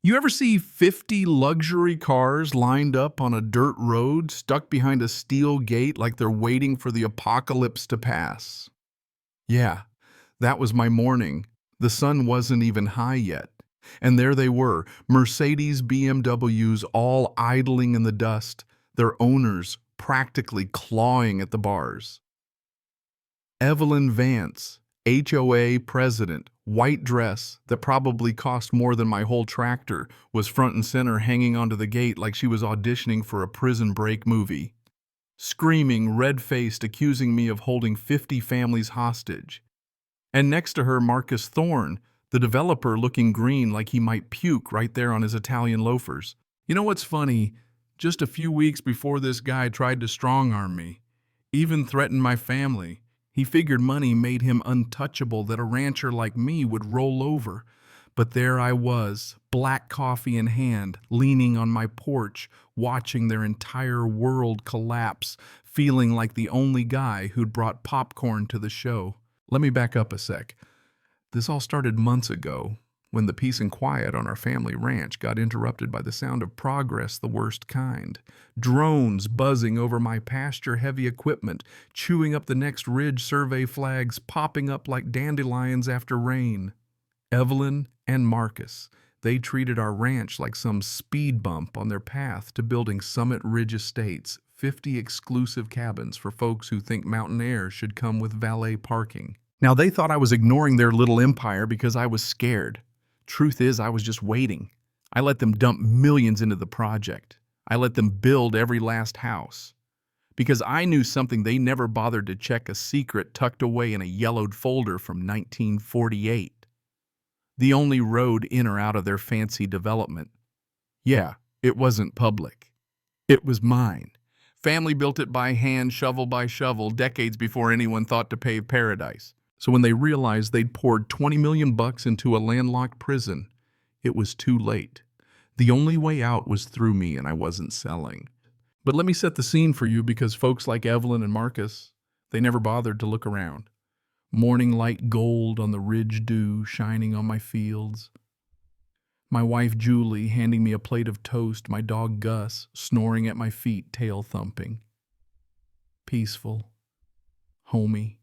You ever see 50 luxury cars lined up on a dirt road, stuck behind a steel gate like they're waiting for the apocalypse to pass? Yeah, that was my morning. The sun wasn't even high yet. And there they were, Mercedes BMWs all idling in the dust, their owners practically clawing at the bars. Evelyn Vance, HOA president, white dress that probably cost more than my whole tractor, was front and center hanging onto the gate like she was auditioning for a Prison Break movie. Screaming, red-faced, accusing me of holding 50 families hostage. And next to her, Marcus Thorne, the developer, looking green like he might puke right there on his Italian loafers. You know what's funny? Just a few weeks before this guy tried to strong-arm me, even threatened my family. He figured money made him untouchable, that a rancher like me would roll over. But there I was, black coffee in hand, leaning on my porch, watching their entire world collapse, feeling like the only guy who'd brought popcorn to the show. Let me back up a sec. This all started months ago, when the peace and quiet on our family ranch got interrupted by the sound of progress the worst kind. Drones buzzing over my pasture-heavy equipment, chewing up the next ridge survey flags, popping up like dandelions after rain. Evelyn and Marcus, they treated our ranch like some speed bump on their path to building Summit Ridge Estates, 50 exclusive cabins for folks who think mountain air should come with valet parking. Now, they thought I was ignoring their little empire because I was scared. Truth is, I was just waiting. I let them dump millions into the project. I let them build every last house. Because I knew something they never bothered to check, a secret tucked away in a yellowed folder from 1948. The only road in or out of their fancy development. Yeah, it wasn't public. It was mine. Family built it by hand, shovel by shovel, decades before anyone thought to pave paradise. So when they realized they'd poured $20 million into a landlocked prison, it was too late. The only way out was through me, and I wasn't selling. But let me set the scene for you, because folks like Evelyn and Marcus, they never bothered to look around. Morning light gold on the ridge dew shining on my fields. My wife Julie handing me a plate of toast, my dog Gus snoring at my feet, tail thumping. Peaceful. Homey.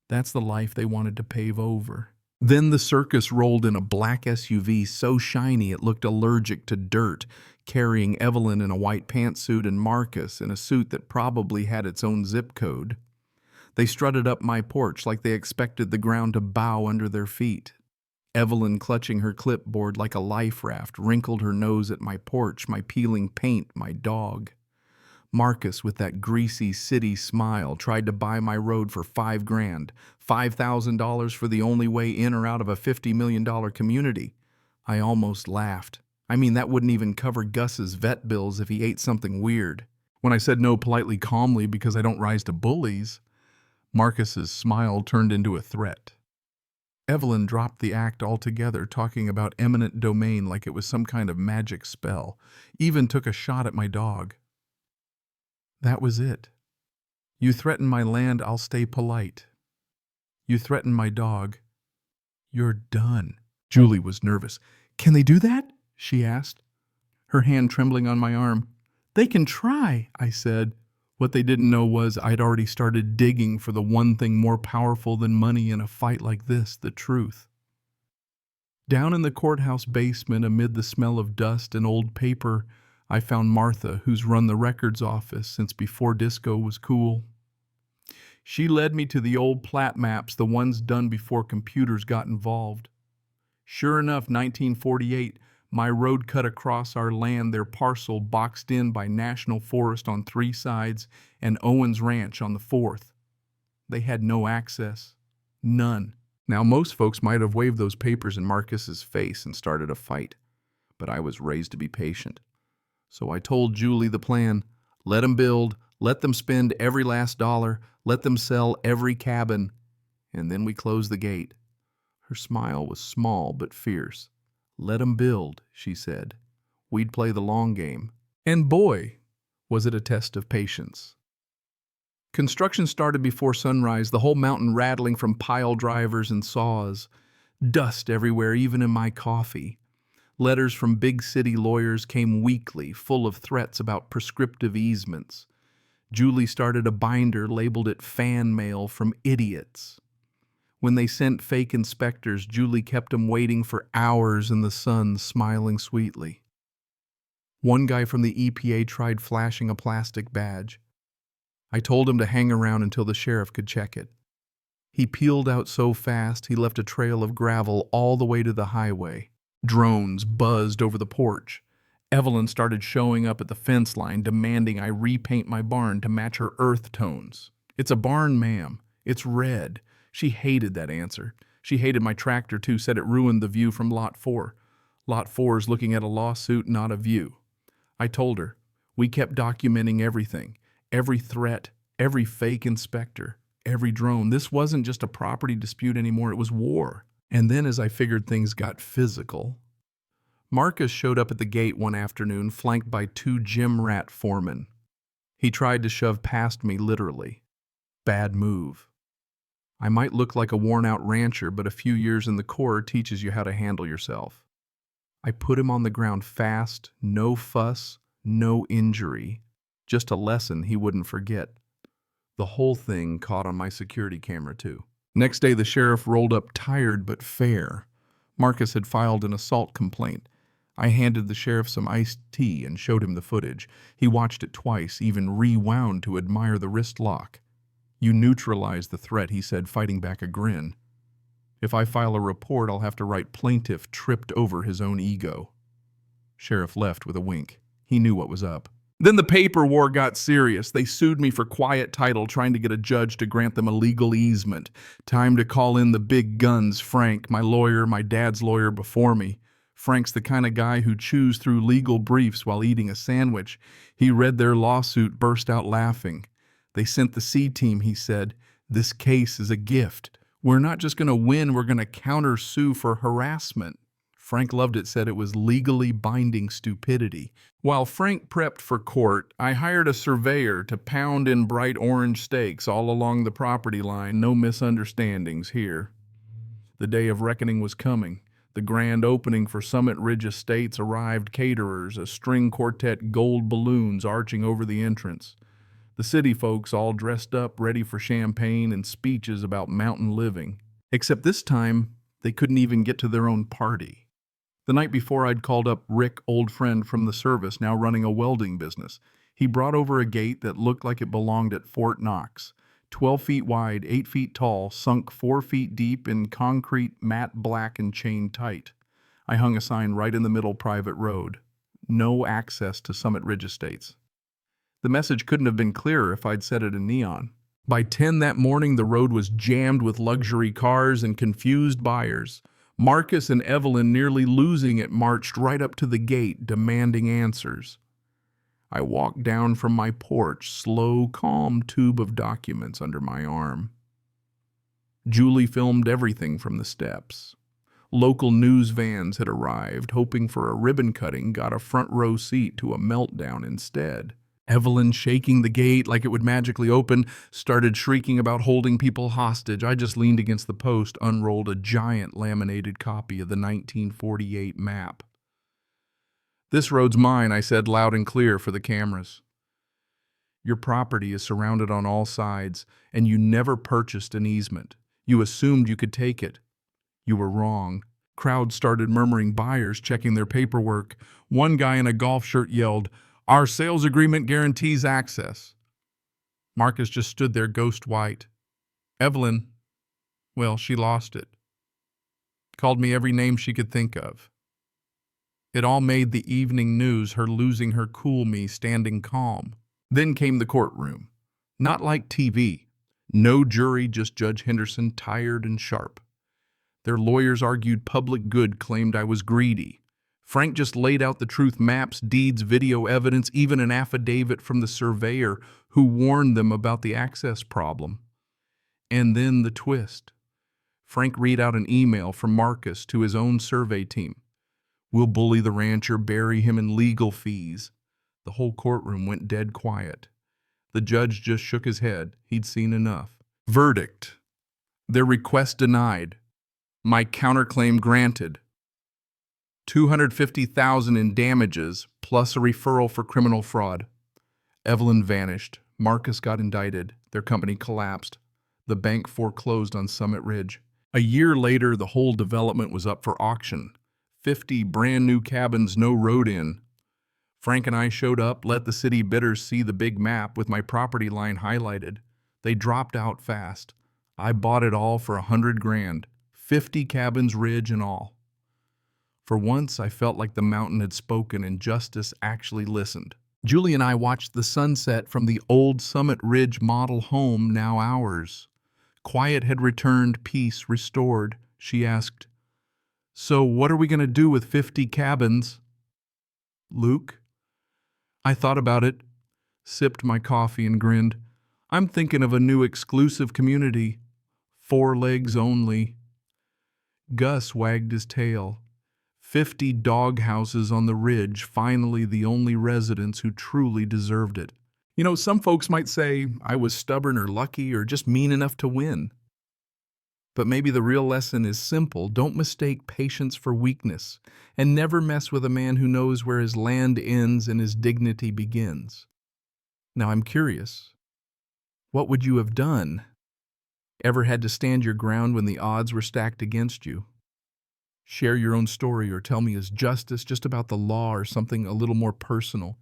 That's the life they wanted to pave over. Then the circus rolled in a black SUV so shiny it looked allergic to dirt, carrying Evelyn in a white pantsuit and Marcus in a suit that probably had its own zip code. They strutted up my porch like they expected the ground to bow under their feet. Evelyn, clutching her clipboard like a life raft, wrinkled her nose at my porch, my peeling paint, my dog. Marcus, with that greasy city smile, tried to buy my road for $5,000, $5,000 for the only way in or out of a $50 million community. I almost laughed. I mean, that wouldn't even cover Gus's vet bills if he ate something weird. When I said no politely calmly because I don't rise to bullies, Marcus's smile turned into a threat. Evelyn dropped the act altogether, talking about eminent domain like it was some kind of magic spell, even took a shot at my dog. That was it. You threaten my land, I'll stay polite. You threaten my dog, you're done. Julie was nervous. Can they do that? She asked, her hand trembling on my arm. They can try, I said. What they didn't know was I'd already started digging for the one thing more powerful than money in a fight like this, the truth. Down in the courthouse basement, amid the smell of dust and old paper, I found Martha, who's run the records office since before disco was cool. She led me to the old plat maps, the ones done before computers got involved. Sure enough, 1948, my road cut across our land, their parcel boxed in by National Forest on 3 sides and Owens Ranch on the 4th. They had no access. None. Now, most folks might have waved those papers in Marcus's face and started a fight, but I was raised to be patient. So I told Julie the plan. Let them build, let them spend every last dollar, let them sell every cabin, and then we closed the gate. Her smile was small but fierce. Let them build, she said. We'd play the long game. And boy, was it a test of patience. Construction started before sunrise, the whole mountain rattling from pile drivers and saws. Dust everywhere, even in my coffee. Letters from big city lawyers came weekly, full of threats about prescriptive easements. Julie started a binder, labeled it fan mail from idiots. When they sent fake inspectors, Julie kept them waiting for hours in the sun, smiling sweetly. One guy from the EPA tried flashing a plastic badge. I told him to hang around until the sheriff could check it. He peeled out so fast he left a trail of gravel all the way to the highway. Drones buzzed over the porch. Evelyn started showing up at the fence line, demanding I repaint my barn to match her earth tones. "It's a barn, ma'am. It's red." She hated that answer. She hated my tractor, too, said it ruined the view from Lot 4. Lot 4 is looking at a lawsuit, not a view. I told her. We kept documenting everything. Every threat, every fake inspector, every drone. This wasn't just a property dispute anymore, it was war. And then as I figured things got physical, Marcus showed up at the gate one afternoon, flanked by 2 gym rat foremen. He tried to shove past me, literally. Bad move. I might look like a worn-out rancher, but a few years in the Corps teaches you how to handle yourself. I put him on the ground fast, no fuss, no injury. Just a lesson he wouldn't forget. The whole thing caught on my security camera, too. Next day, the sheriff rolled up tired but fair. Marcus had filed an assault complaint. I handed the sheriff some iced tea and showed him the footage. He watched it twice, even rewound to admire the wrist lock. "You neutralized the threat," he said, fighting back a grin. "If I file a report, I'll have to write plaintiff tripped over his own ego." Sheriff left with a wink. He knew what was up. Then the paper war got serious. They sued me for quiet title, trying to get a judge to grant them a legal easement. Time to call in the big guns. Frank, my lawyer, my dad's lawyer before me. Frank's the kind of guy who chews through legal briefs while eating a sandwich. He read their lawsuit, burst out laughing. "They sent the C-team," he said. "This case is a gift. We're not just going to win, we're going to counter-sue for harassment." Frank loved it, said it was legally binding stupidity. While Frank prepped for court, I hired a surveyor to pound in bright orange stakes all along the property line. No misunderstandings here. The day of reckoning was coming. The grand opening for Summit Ridge Estates arrived caterers, a string quartet, gold balloons arching over the entrance. The city folks all dressed up, ready for champagne and speeches about mountain living. Except this time, they couldn't even get to their own party. The night before, I'd called up Rick, old friend from the service, now running a welding business. He brought over a gate that looked like it belonged at Fort Knox. 12 feet wide, 8 feet tall, sunk 4 feet deep in concrete, matte black and chain tight. I hung a sign right in the middle, private road. No access to Summit Ridge Estates. The message couldn't have been clearer if I'd said it in neon. By 10 that morning, the road was jammed with luxury cars and confused buyers. Marcus and Evelyn, nearly losing it, marched right up to the gate, demanding answers. I walked down from my porch, slow, calm tube of documents under my arm. Julie filmed everything from the steps. Local news vans had arrived, hoping for a ribbon cutting, got a front row seat to a meltdown instead. Evelyn, shaking the gate like it would magically open, started shrieking about holding people hostage. I just leaned against the post, unrolled a giant laminated copy of the 1948 map. "This road's mine," I said loud and clear for the cameras. "Your property is surrounded on all sides, and you never purchased an easement. You assumed you could take it. You were wrong." Crowds started murmuring, buyers checking their paperwork. One guy in a golf shirt yelled, "Our sales agreement guarantees access." Marcus just stood there, ghost white. Evelyn, well, she lost it. Called me every name she could think of. It all made the evening news, her losing her cool, me standing calm. Then came the courtroom. Not like TV. No jury, just Judge Henderson, tired and sharp. Their lawyers argued public good, claimed I was greedy. Frank just laid out the truth: maps, deeds, video evidence, even an affidavit from the surveyor who warned them about the access problem. And then the twist. Frank read out an email from Marcus to his own survey team. "We'll bully the rancher, bury him in legal fees." The whole courtroom went dead quiet. The judge just shook his head. He'd seen enough. Verdict. Their request denied. My counterclaim granted. $250,000 in damages, plus a referral for criminal fraud. Evelyn vanished. Marcus got indicted. Their company collapsed. The bank foreclosed on Summit Ridge. A year later, the whole development was up for auction. 50 brand new cabins, no road in. Frank and I showed up, let the city bidders see the big map with my property line highlighted. They dropped out fast. I bought it all for $100,000. 50 cabins, ridge and all. For once, I felt like the mountain had spoken and justice actually listened. Julie and I watched the sunset from the old Summit Ridge model home, now ours. Quiet had returned, peace restored. She asked, "So what are we going to do with 50 cabins?" "Luke?" I thought about it, sipped my coffee and grinned. "I'm thinking of a new exclusive community. 4 legs only." Gus wagged his tail. 50 dog houses on the ridge, finally the only residents who truly deserved it. You know, some folks might say I was stubborn or lucky or just mean enough to win. But maybe the real lesson is simple. Don't mistake patience for weakness, and never mess with a man who knows where his land ends and his dignity begins. Now I'm curious, what would you have done? Ever had to stand your ground when the odds were stacked against you? Share your own story or tell me, is justice just about the law or something a little more personal?